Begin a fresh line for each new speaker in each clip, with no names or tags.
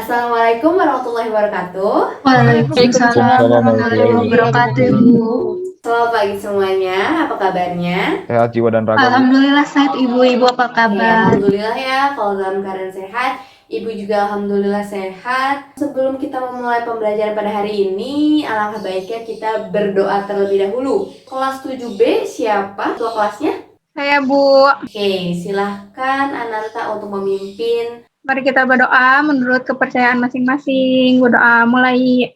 Assalamualaikum warahmatullahi wabarakatuh.
Waalaikumsalam
Waalaikumsalam
warahmatullahi
warahmatullahi
wabarakatuh.
wabarakatuh.
Selamat pagi semuanya, apa kabarnya?
Sehat jiwa dan raga, Bu.
Alhamdulillah sehat Ibu apa
Oke,
kabar?
alhamdulillah ya kalau dalam keadaan sehat. Ibu juga alhamdulillah sehat. Sebelum kita memulai pembelajaran pada hari ini, alangkah baiknya kita berdoa terlebih dahulu. Kelas 7B siapa ketua kelasnya?
Saya Bu.
Oke, silahkan Ananta untuk memimpin.
Mari kita berdoa menurut kepercayaan masing-masing. Berdoa mulai.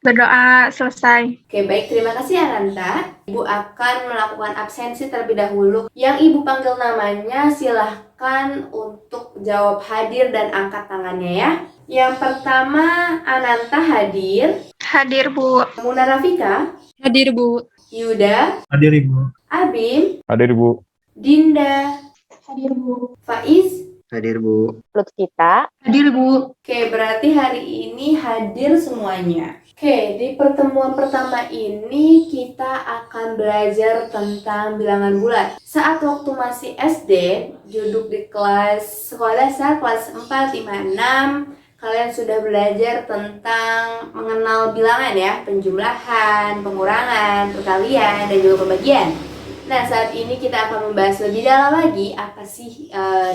Berdoa selesai.
Oke, baik. Terima kasih Ananta. Ibu akan melakukan absensi terlebih dahulu. Yang Ibu panggil namanya silahkan untuk jawab hadir dan angkat tangannya ya. Yang pertama, Ananta hadir.
Hadir Bu.
Muna Rafika.
Hadir, Bu.
Yuda.
Hadir Ibu.
Abim.
Hadir, Bu.
Dinda.
Hadir Bu.
Faiz.
Hadir Bu.
Lutfita.
Hadir Bu.
Oke, berarti hari ini hadir semuanya. Oke, di pertemuan pertama ini kita akan belajar tentang bilangan bulat. Saat waktu masih SD, duduk di kelas sekolah dasar kelas 4, 5, 6, kalian sudah belajar tentang mengenal bilangan ya, penjumlahan, pengurangan, perkalian, dan juga pembagian. Nah, saat ini kita akan membahas lebih dalam lagi apa sih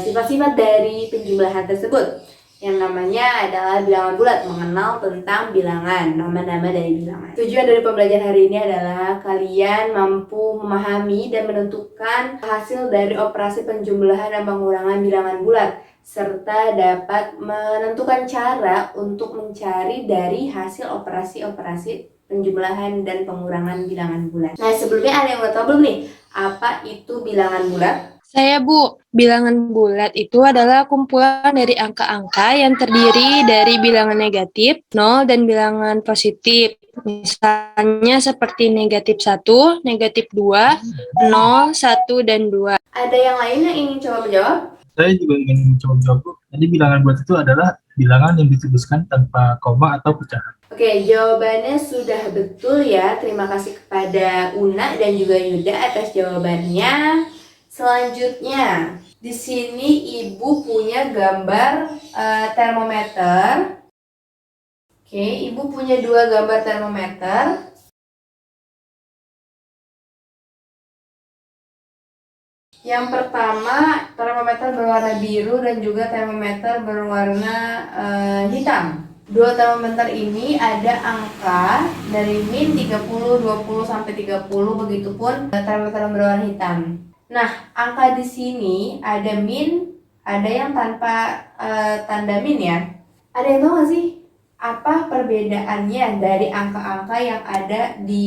sifat-sifat dari penjumlahan tersebut. Yang namanya adalah bilangan bulat, mengenal tentang bilangan, nama-nama dari bilangan. Tujuan dari pembelajaran hari ini adalah kalian mampu memahami dan menentukan hasil dari operasi penjumlahan dan pengurangan bilangan bulat, serta dapat menentukan cara untuk mencari dari hasil operasi-operasi penjumlahan dan pengurangan bilangan bulat. Nah, sebelumnya ada yang udah tahu belum nih, apa itu bilangan bulat?
Saya, Bu. Bilangan bulat itu adalah kumpulan dari angka-angka yang terdiri dari bilangan negatif, 0, dan bilangan positif. Misalnya seperti negatif 1, negatif 2, 0, 1, dan 2.
Ada yang lain yang ingin coba menjawab?
Saya juga ingin mencoba menjawab Bu. Jadi bilangan bulat itu adalah bilangan yang dituliskan tanpa koma atau pecahan.
Oke, jawabannya sudah betul ya. Terima kasih kepada Una dan juga Yuda atas jawabannya. Selanjutnya, di sini Ibu punya gambar termometer. Oke, Ibu punya 2 gambar termometer. Yang pertama, termometer berwarna biru dan juga termometer berwarna hitam. 2 termometer ini ada angka dari min 30, 20 sampai 30, begitupun termometer berwarna hitam. Nah, angka di sini ada min, ada yang tanpa tanda min ya. Ada yang tahu nggak sih apa perbedaannya dari angka-angka yang ada di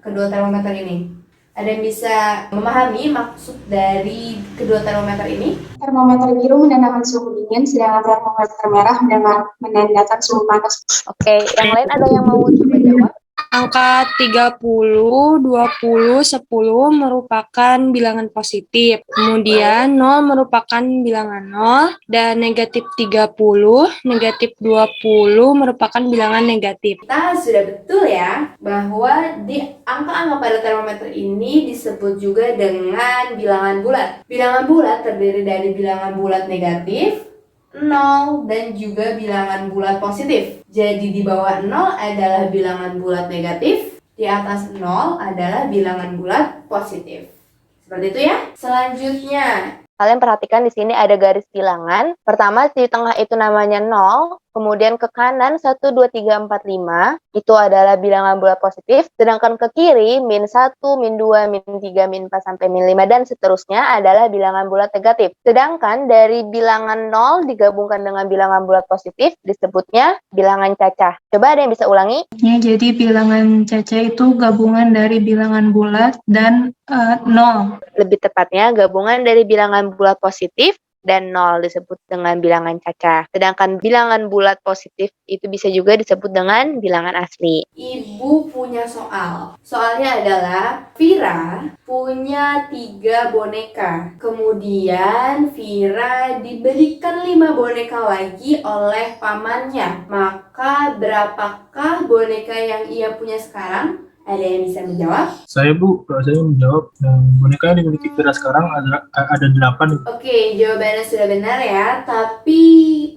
kedua termometer ini? Ada yang bisa memahami maksud dari kedua termometer ini?
Termometer biru menandakan suhu dingin, sedangkan termometer merah menandakan suhu panas.
Oke, yang lain ada yang mau coba jawab?
Angka 30, 20, 10 merupakan bilangan positif. Kemudian 0 merupakan bilangan 0 dan negatif 30, negatif 20 merupakan bilangan negatif.
Kita sudah betul ya bahwa di angka-angka pada termometer ini disebut juga dengan bilangan bulat. Bilangan bulat terdiri dari bilangan bulat negatif, 0, dan juga bilangan bulat positif. Jadi di bawah 0 adalah bilangan bulat negatif, di atas 0 adalah bilangan bulat positif. Seperti itu ya. Selanjutnya,
Kalian perhatikan di sini ada garis bilangan. Pertama di tengah itu namanya 0, kemudian ke kanan 1, 2, 3, 4, 5 itu adalah bilangan bulat positif, sedangkan ke kiri min 1, min 2, min 3, min 4 sampai min 5 dan seterusnya adalah bilangan bulat negatif. Sedangkan dari bilangan 0 digabungkan dengan bilangan bulat positif disebutnya bilangan cacah. Coba ada yang bisa ulangi?
Ya, jadi bilangan cacah itu gabungan dari bilangan bulat dan 0.
Lebih tepatnya gabungan dari bilangan bulat positif dan 0 disebut dengan bilangan cacah. Sedangkan bilangan bulat positif itu bisa juga disebut dengan bilangan asli.
Ibu punya soal. Soalnya adalah Vira punya 3 boneka. Kemudian Vira diberikan 5 boneka lagi oleh pamannya. Maka berapakah boneka yang ia punya sekarang? Ada yang bisa menjawab?
Saya Bu, kalau saya menjawab boneka yang dimiliki Vira sekarang ada 8.
Oke, jawabannya sudah benar ya. Tapi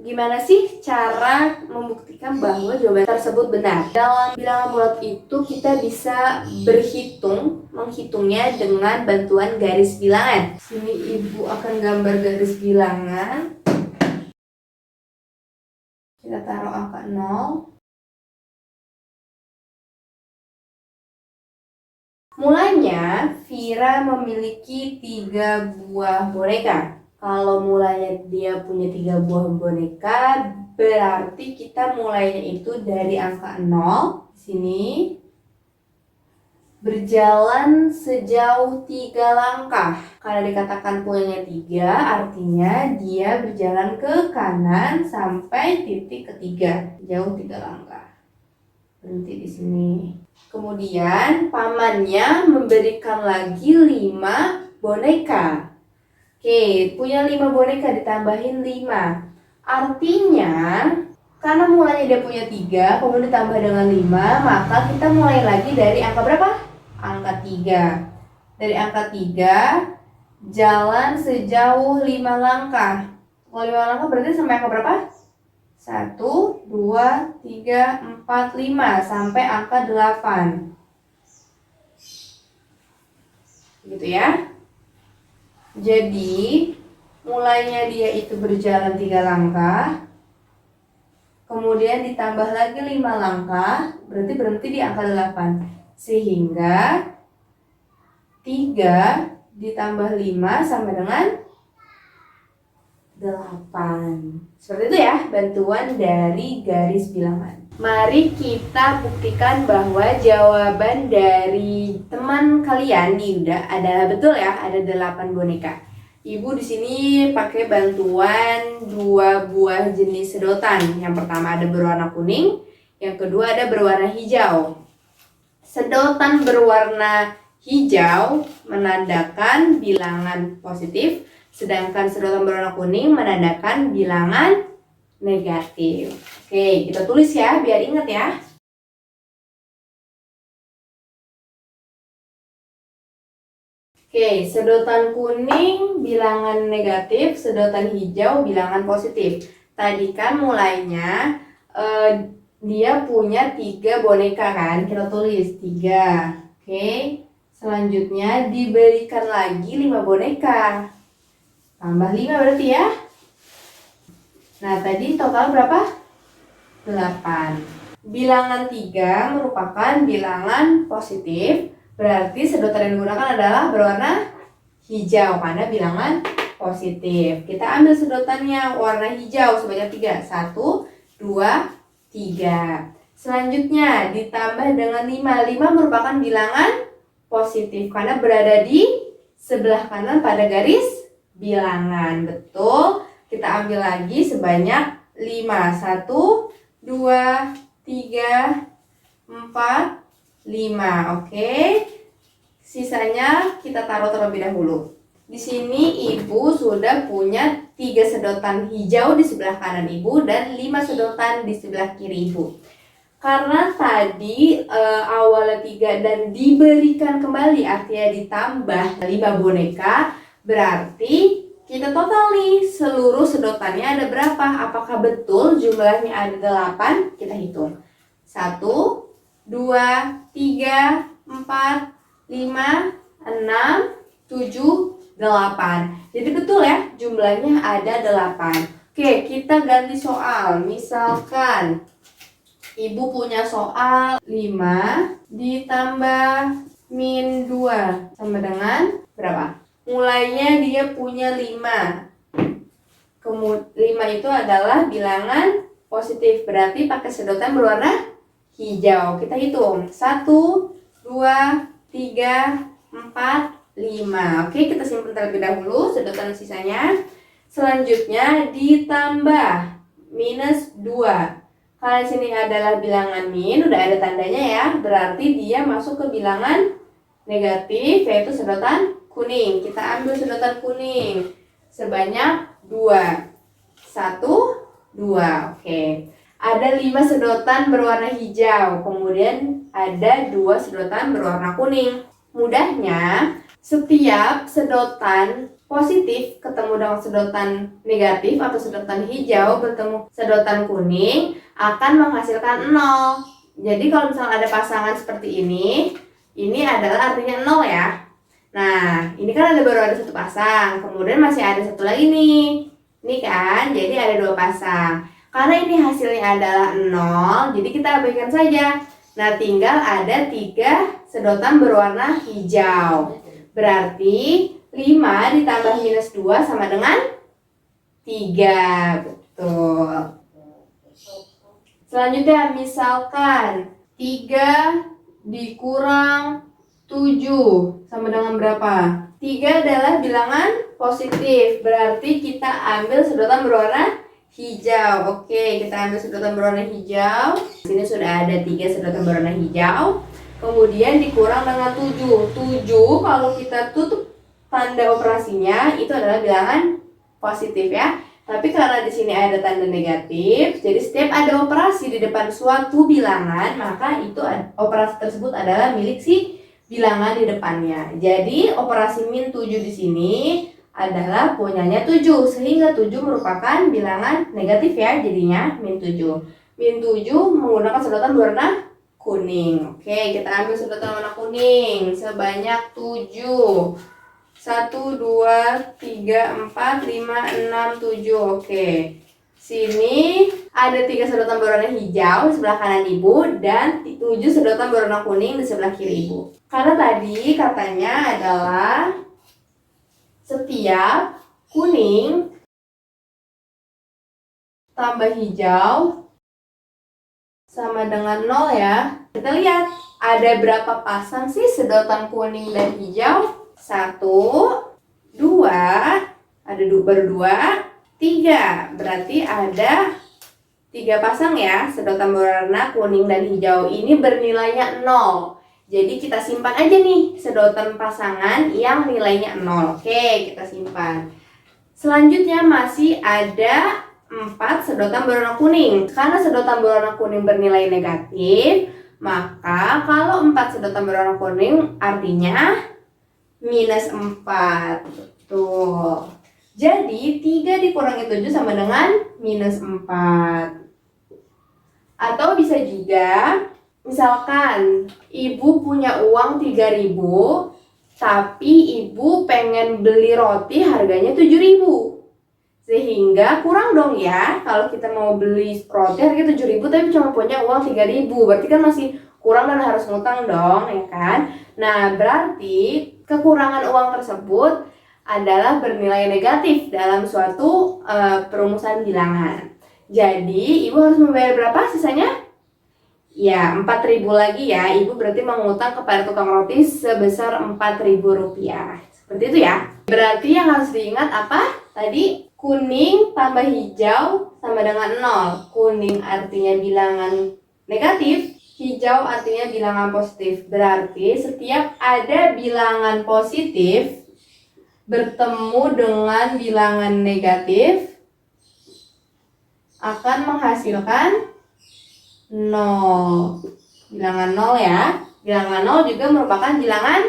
gimana sih cara membuktikan bahwa jawaban tersebut benar? Dalam bilangan bulat itu kita bisa menghitungnya dengan bantuan garis bilangan. Sini Ibu akan gambar garis bilangan. Kita taruh angka 0. Mulanya, Vira memiliki 3 buah boneka. Kalau mulanya dia punya 3 buah boneka, berarti kita mulainya itu dari angka 0. Sini. Berjalan sejauh 3 langkah. Karena dikatakan punyanya 3, artinya dia berjalan ke kanan sampai titik ketiga. Jauh 3 langkah. Berhenti di sini. Kemudian pamannya memberikan lagi 5 boneka. Oke, punya 5 boneka ditambahin 5. Artinya, karena mulanya dia punya 3, kemudian ditambah dengan 5, maka kita mulai lagi dari angka berapa? Angka 3. Dari angka 3, jalan sejauh 5 langkah. Kalau 5 langkah berarti sampai angka berapa? 1, 2, 3, 4, 5 sampai angka 8. Gitu ya. Jadi, mulainya dia itu berjalan 3 langkah. Kemudian ditambah lagi 5 langkah, berarti berhenti di angka 8. Sehingga 3 ditambah 5 sama dengan 8. Seperti itu ya, bantuan dari garis bilangan. Mari kita buktikan bahwa jawaban dari teman kalian nih udah adalah betul ya, ada 8 boneka. Ibu di sini pakai bantuan 2 buah jenis sedotan. Yang pertama ada berwarna kuning, yang kedua ada berwarna hijau. Sedotan berwarna hijau menandakan bilangan positif, sedangkan sedotan berwarna kuning menandakan bilangan negatif. Oke, kita tulis ya, biar ingat ya. Oke, sedotan kuning bilangan negatif, sedotan hijau bilangan positif. Tadi kan mulainya dia punya 3 boneka kan, kita tulis 3. Oke, selanjutnya diberikan lagi 5 boneka. Tambah 5 berarti ya. Nah, tadi total berapa? 8. Bilangan 3 merupakan bilangan positif, berarti sedotan yang digunakan adalah berwarna hijau karena bilangan positif. Kita ambil sedotannya warna hijau sebanyak 3. 1, 2, 3. Selanjutnya ditambah dengan 5. 5 merupakan bilangan positif karena berada di sebelah kanan pada garis bilangan. Betul. Kita ambil lagi sebanyak 5. 1, 2, 3, 4, 5. Oke. Sisanya kita taruh terlebih dahulu. Di sini Ibu sudah punya 3 sedotan hijau di sebelah kanan Ibu dan 5 sedotan di sebelah kiri Ibu. Karena tadi awalnya 3 dan diberikan kembali artinya ditambah 5 boneka, berarti kita total nih seluruh sedotannya ada berapa? Apakah betul jumlahnya ada 8? Kita hitung. 1, 2, 3, 4, 5, 6, 7, 8. Jadi betul ya, jumlahnya ada 8. Oke, kita ganti soal. Misalkan Ibu punya soal 5 ditambah min 2 sama dengan berapa? Mulainya dia punya 5. 5 itu adalah bilangan positif, berarti pakai sedotan berwarna hijau. Kita hitung. 1, 2, 3, 4, 5. Oke, kita simpan terlebih dahulu sedotan sisanya. Selanjutnya ditambah minus 2. Karena sini adalah bilangan min, udah ada tandanya ya. Berarti dia masuk ke bilangan negatif, yaitu sedotan kuning. Kita ambil sedotan kuning sebanyak 2. 1, 2. Oke. ada 5 sedotan berwarna hijau, kemudian ada 2 sedotan berwarna kuning. Mudahnya, setiap sedotan positif ketemu dengan sedotan negatif atau sedotan hijau bertemu sedotan kuning akan menghasilkan 0. Jadi kalau misalnya ada pasangan seperti ini adalah artinya 0 ya. Nah, ini kan baru ada 1 pasang, kemudian masih ada 1 lagi nih. Ini kan, jadi ada 2 pasang. Karena ini hasilnya adalah 0, jadi kita abaikan saja. Nah, tinggal ada 3 sedotan berwarna hijau. Berarti 5 ditambah minus 2 sama dengan 3. Betul. Selanjutnya, misalkan 3 dikurang 7 sama dengan berapa? 3 adalah bilangan positif, berarti kita ambil sedotan berwarna hijau. Oke, kita ambil sedotan berwarna hijau. Di sini sudah ada 3 sedotan berwarna hijau. Kemudian dikurang dengan 7. 7 kalau kita tutup tanda operasinya itu adalah bilangan positif ya. Tapi karena di sini ada tanda negatif, jadi setiap ada operasi di depan suatu bilangan, maka itu operasi tersebut adalah milik si bilangan di depannya. Jadi operasi min 7 di sini adalah punyanya 7, sehingga 7 merupakan bilangan negatif ya, jadinya min 7. Min 7 menggunakan sedotan berwarna kuning. Oke, kita ambil sedotan warna kuning sebanyak 7. 1, 2, 3, 4, 5, 6, 7. Oke. Sini ada 3 sedotan berwarna hijau di sebelah kanan ibu dan 7 sedotan berwarna kuning di sebelah kiri ibu. Karena tadi katanya adalah setiap kuning tambah hijau sama dengan 0 ya. Kita lihat ada berapa pasang sih sedotan kuning dan hijau? 1, 2, baru 2, 3. Berarti ada 3 pasang ya sedotan berwarna kuning dan hijau. Ini bernilainya 0. Jadi kita simpan aja nih sedotan pasangan yang nilainya 0. Oke, kita simpan. Selanjutnya masih ada 4 sedotan berwarna kuning. Karena sedotan berwarna kuning bernilai negatif, maka kalau 4 sedotan berwarna kuning artinya minus 4. Betul. Jadi 3 dikurangi 7 sama dengan minus 4. Atau bisa juga, misalkan ibu punya uang 3.000, tapi ibu pengen beli roti harganya 7.000. Sehingga kurang dong ya, kalau kita mau beli roti harganya 7.000 tapi cuma punya uang 3.000. Berarti kan masih kurang dan harus ngutang dong, ya kan? Nah, berarti kekurangan uang tersebut adalah bernilai negatif dalam suatu perumusan bilangan. Jadi, ibu harus membayar berapa sisanya? Ya, 4.000 lagi ya. Ibu berarti mengutang kepada tukang roti sebesar Rp4.000. Seperti itu ya. Berarti yang harus diingat apa? Tadi kuning tambah hijau sama dengan 0. Kuning artinya bilangan negatif, hijau artinya bilangan positif. Berarti setiap ada bilangan positif bertemu dengan bilangan negatif akan menghasilkan 0. Bilangan 0 ya. Bilangan 0 juga merupakan bilangan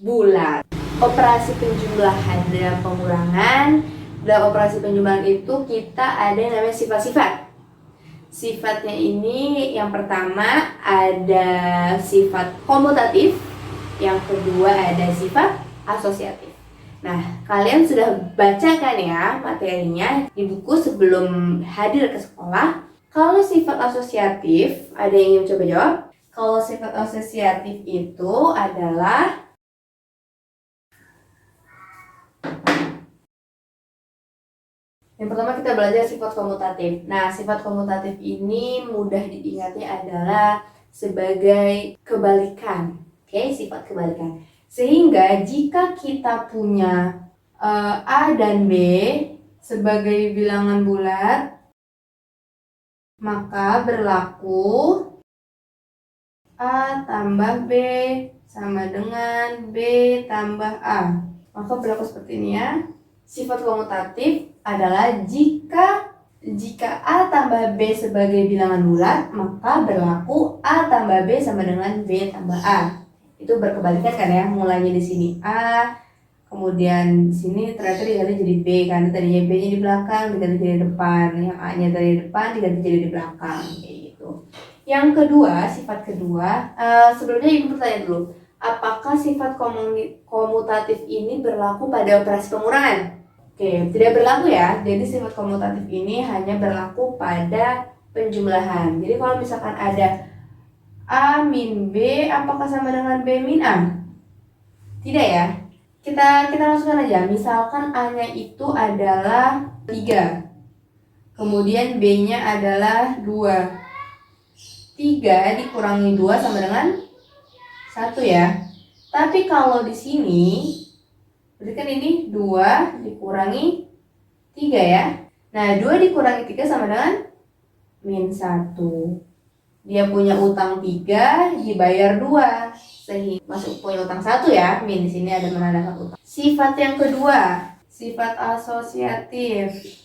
bulat. Operasi penjumlahan dan pengurangan. Dalam operasi penjumlahan itu kita ada yang namanya sifat-sifat. Sifatnya ini yang pertama ada sifat komutatif, yang kedua ada sifat asosiatif. Nah, kalian sudah baca kan ya materinya di buku sebelum hadir ke sekolah. Kalau sifat asosiatif, ada yang ingin coba jawab? Kalau sifat asosiatif itu adalah yang pertama kita belajar sifat komutatif. Nah, sifat komutatif ini mudah diingati adalah sebagai kebalikan. Oke, sifat kebalikan. Sehingga jika kita punya A dan B sebagai bilangan bulat, maka berlaku A tambah B sama dengan B tambah A. Maka berlaku seperti ini ya. Sifat komutatif adalah jika Jika A tambah B sebagai bilangan bulat, maka berlaku A tambah B sama dengan B tambah A. Itu berkebalikan kan ya, mulainya di sini A, kemudian di sini ternyata diganti jadi B, karena tadinya B-nya di belakang diganti jadi depan, yang A-nya dari depan diganti jadi di belakang, kayak gitu. Yang kedua, sifat kedua, sebelumnya Ibu bertanya dulu, apakah sifat komutatif ini berlaku pada operasi pengurangan? Oke, tidak berlaku ya. Jadi sifat komutatif ini hanya berlaku pada penjumlahan. Jadi kalau misalkan ada A min B, apakah sama dengan B min A? Tidak ya. Kita langsungkan aja. Misalkan A-nya itu adalah 3. Kemudian B-nya adalah 2. 3 dikurangi 2 sama dengan 1 ya. Tapi kalau di sini berarti kan ini 2 dikurangi 3 ya. Nah, 2 dikurangi 3 sama dengan min 1. Dia punya utang 3, dibayar 2. Sehingga masuk punya utang 1 ya. Min di sini ada menandakan utang. Sifat yang kedua, sifat asosiatif.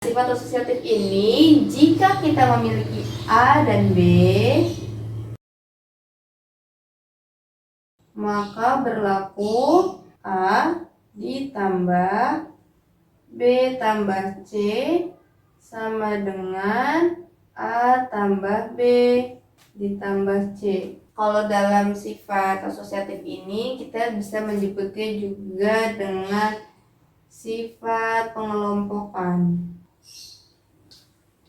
Sifat asosiatif ini jika kita memiliki A dan B, maka berlaku A ditambah B tambah C sama dengan A tambah B ditambah C. Kalau dalam sifat asosiatif ini kita bisa menyebutnya juga dengan sifat pengelompokan.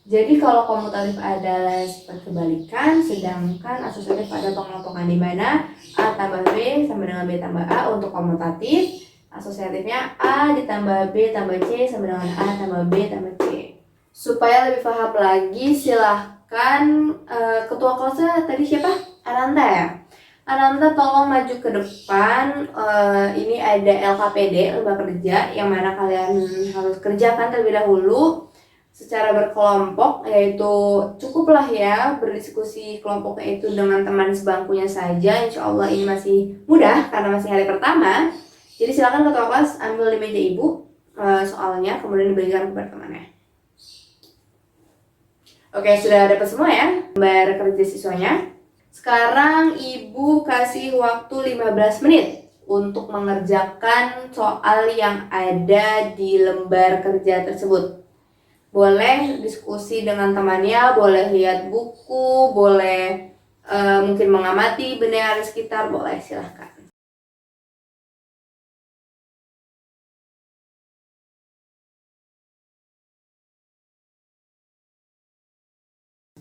Jadi kalau komutatif adalah sifat kebalikan, sedangkan asosiatif pada pengelompokan, di mana A tambah B sama dengan B tambah A untuk komutatif. Asosiatifnya A ditambah B tambah C sama dengan A tambah B tambah C. Supaya lebih paham lagi, silahkan ketua kelasnya tadi siapa? Ananda ya? Ananda tolong maju ke depan. Ini ada LKPD, lembaga kerja, yang mana kalian harus kerjakan terlebih dahulu secara berkelompok, yaitu cukuplah ya berdiskusi kelompoknya itu dengan teman sebangkunya saja. Insya Allah ini masih mudah karena masih hari pertama. Jadi silakan ketua kelas ambil di meja ibu soalnya, kemudian diberikan kepada temannya. Oke, sudah dapat semua ya gambar kerja siswanya. Sekarang ibu kasih waktu 15 menit untuk mengerjakan soal yang ada di lembar kerja tersebut. Boleh diskusi dengan temannya, boleh lihat buku, boleh mungkin mengamati benda yang ada di sekitar, boleh, silahkan.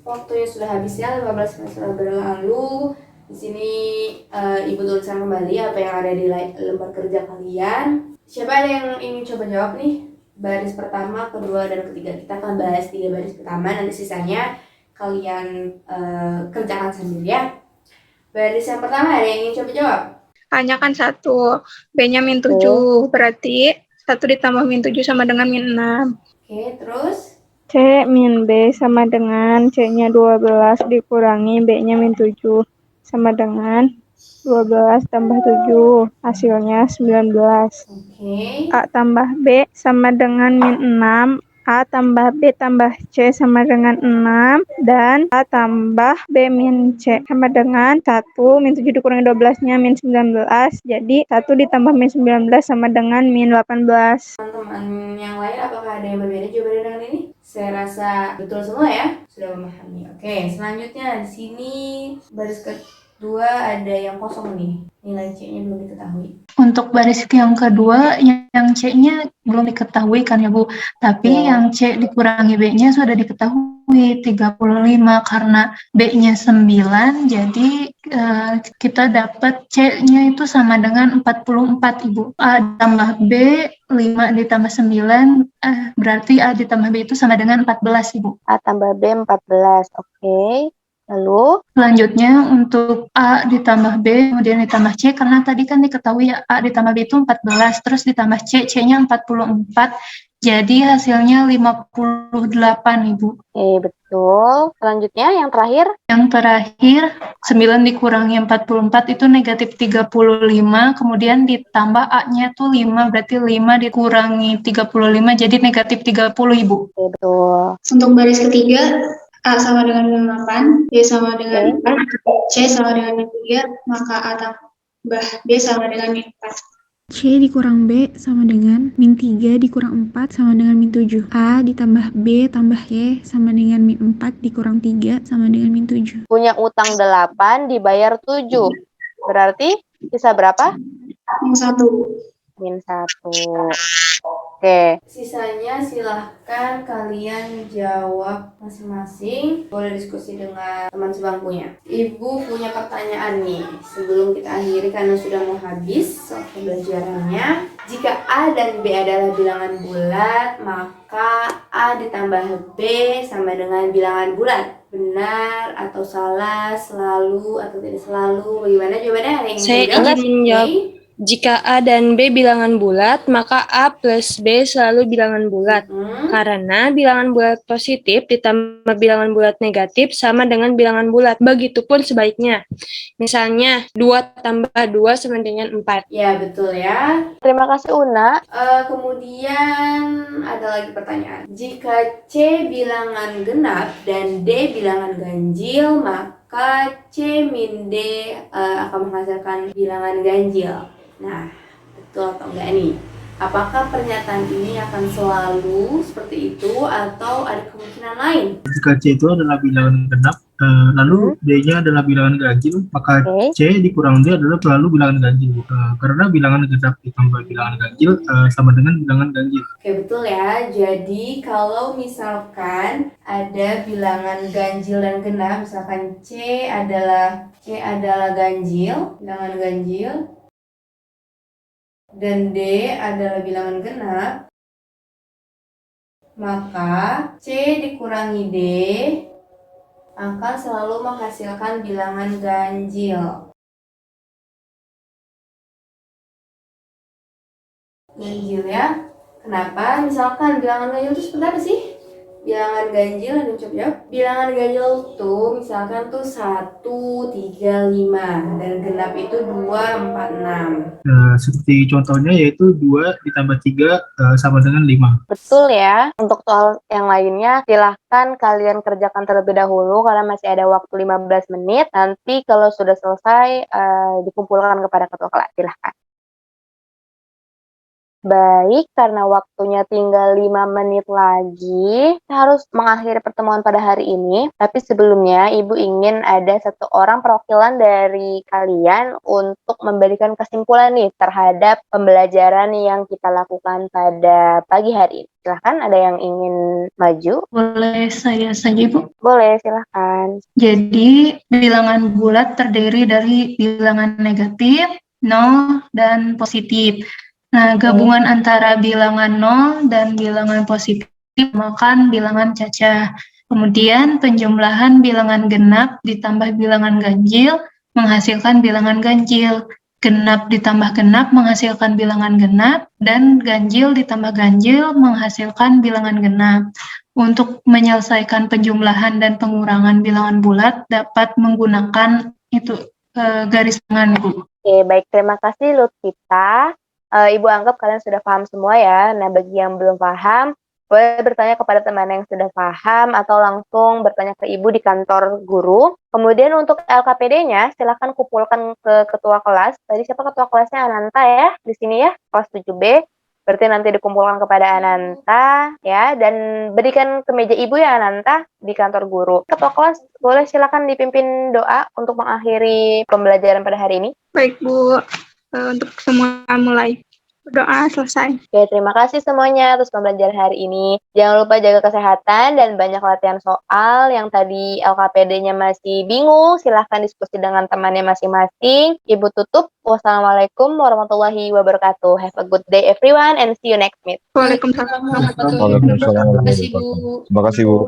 Waktunya sudah habis ya, 15 menit sudah berlalu. Di sini ibu tuliskan kembali apa yang ada di lembar kerja kalian. Siapa ada yang ingin coba jawab nih? Baris pertama, kedua, dan ketiga. Kita akan bahas 3 baris pertama, nanti sisanya kalian kerjakan sendiri ya. Baris yang pertama, ada yang ingin coba jawab?
A-nya kan 1, B-nya min 7, berarti 1 ditambah min 7 sama dengan min 6.
Oke, terus?
C min B sama dengan C-nya 12 dikurangi B-nya min 7 sama dengan 12 tambah 7, hasilnya 19.
Oke.
A tambah B sama dengan min 6, A tambah B tambah C sama dengan 6, dan A tambah B min C sama dengan 1, min 7 dikurangi 12-nya min 19, jadi 1 ditambah min 19 sama dengan min 18.
Teman-teman yang lain, apakah ada yang berbeda jawabannya dengan ini? Saya rasa betul semua ya, sudah memahami. Oke, selanjutnya di sini baris kedua ada yang kosong nih, nilai C-nya belum diketahui.
Untuk baris yang kedua, yang C-nya belum diketahui kan ya Bu, tapi yang C dikurangi B-nya sudah diketahui 35, karena B-nya 9, jadi kita dapat C-nya itu sama dengan 44 Ibu. A tambah B 5 ditambah 9, berarti A ditambah B itu sama dengan 14 Ibu.
A tambah B 14, oke. Lalu?
Selanjutnya untuk A ditambah B, kemudian ditambah C, karena tadi kan diketahui A ditambah B itu 14, terus ditambah C, C-nya 44, Jadi hasilnya 58, Ibu.
Betul. Selanjutnya yang terakhir.
Yang terakhir, 9 dikurangi 44 itu negatif 35, kemudian ditambah A-nya tuh 5, berarti 5 dikurangi 35 jadi negatif 30, Ibu.
Betul.
Untuk baris ketiga, A sama dengan 8, B sama dengan 4, C sama dengan 3, maka A tambah B sama dengan 4.
C dikurang B sama dengan min 3 dikurang 4 sama dengan min 7. A ditambah B tambah Y sama dengan min 4 dikurang 3 sama dengan min 7.
Punya utang 8 dibayar 7. Berarti sisa berapa?
Min 1.
Min 1. Oke.
Sisanya silahkan kalian jawab masing-masing. Boleh diskusi dengan teman sebangkunya. Ibu punya pertanyaan nih. Sebelum kita akhiri karena sudah mau habis soal pembelajarannya. Jika A dan B adalah bilangan bulat, maka A ditambah B sama dengan bilangan bulat. Benar atau salah, selalu atau tidak selalu? Bagaimana jawabannya? Ada yang
Saya
menjawab?
ingin menjawab. Jika A dan B bilangan bulat, maka A plus B selalu bilangan bulat. Karena bilangan bulat positif ditambah bilangan bulat negatif sama dengan bilangan bulat. Begitupun sebaliknya. Misalnya, 2 tambah 2 sama dengan 4.
Ya, betul ya.
Terima kasih Una.
Kemudian ada lagi pertanyaan. Jika C bilangan genap dan D bilangan ganjil, maka C min D akan menghasilkan bilangan ganjil. Nah, betul atau enggak nih? Apakah pernyataan ini akan selalu seperti itu atau ada kemungkinan lain?
Jika C itu adalah bilangan genap, lalu D-nya adalah bilangan ganjil, maka C dikurang D adalah selalu bilangan ganjil. Karena bilangan genap ditambah bilangan ganjil sama dengan bilangan ganjil.
Oke, betul ya. Jadi kalau misalkan ada bilangan ganjil dan genap, misalkan C adalah ganjil, bilangan ganjil, dan D adalah bilangan genap, maka C dikurangi D akan selalu menghasilkan bilangan ganjil. Ganjil ya. Kenapa? Misalkan bilangan ganjil itu seperti apa sih? Bilangan ganjil, ada yang coba jawab. Bilangan ganjil tuh misalkan tuh 1, 3, 5 dan genap itu 2, 4, 6.
Seperti contohnya yaitu 2 ditambah 3 sama dengan 5.
Betul ya. Untuk soal yang lainnya silahkan kalian kerjakan terlebih dahulu karena masih ada waktu 15 menit. Nanti kalau sudah selesai dikumpulkan kepada ketua kelas. Silahkan. Baik, karena waktunya tinggal 5 menit lagi, saya harus mengakhiri pertemuan pada hari ini. Tapi sebelumnya, Ibu ingin ada satu orang perwakilan dari kalian untuk memberikan kesimpulan nih terhadap pembelajaran yang kita lakukan pada pagi hari ini. Silahkan, ada yang ingin maju?
Boleh saya saja, Ibu?
Boleh, silahkan.
Jadi, bilangan bulat terdiri dari bilangan negatif, 0, dan positif. Nah, gabungan antara bilangan 0 dan bilangan positif makan bilangan cacah. Kemudian penjumlahan bilangan genap ditambah bilangan ganjil menghasilkan bilangan ganjil. Genap ditambah genap menghasilkan bilangan genap dan ganjil ditambah ganjil menghasilkan bilangan genap. Untuk menyelesaikan penjumlahan dan pengurangan bilangan bulat dapat menggunakan garis tangan, Bu.
Oke, baik, terima kasih Lutfita. Ibu anggap kalian sudah paham semua ya. Nah, bagi yang belum paham, boleh bertanya kepada teman yang sudah paham atau langsung bertanya ke Ibu di kantor guru. Kemudian untuk LKPD-nya, silakan kumpulkan ke ketua kelas. Tadi siapa ketua kelasnya? Ananta ya, di sini ya, kelas 7B. Berarti nanti dikumpulkan kepada Ananta ya, dan berikan ke meja Ibu ya Ananta di kantor guru. Ketua kelas, boleh silakan dipimpin doa untuk mengakhiri pembelajaran pada hari ini.
Baik, Bu. Untuk semua mulai. Doa selesai.
Oke, terima kasih semuanya atas pembelajaran hari ini. Jangan lupa jaga kesehatan dan banyak latihan soal. Yang tadi LKPD-nya masih bingung, silahkan diskusi dengan temannya masing-masing. Ibu tutup. Wassalamualaikum warahmatullahi wabarakatuh. Have a good day everyone and see you next meet.
Waalaikumsalam warahmatullahi
Waalaikumsalam
Terima kasih,
warahmatullahi
Bu.
wabarakatuh. Terima kasih, Bu.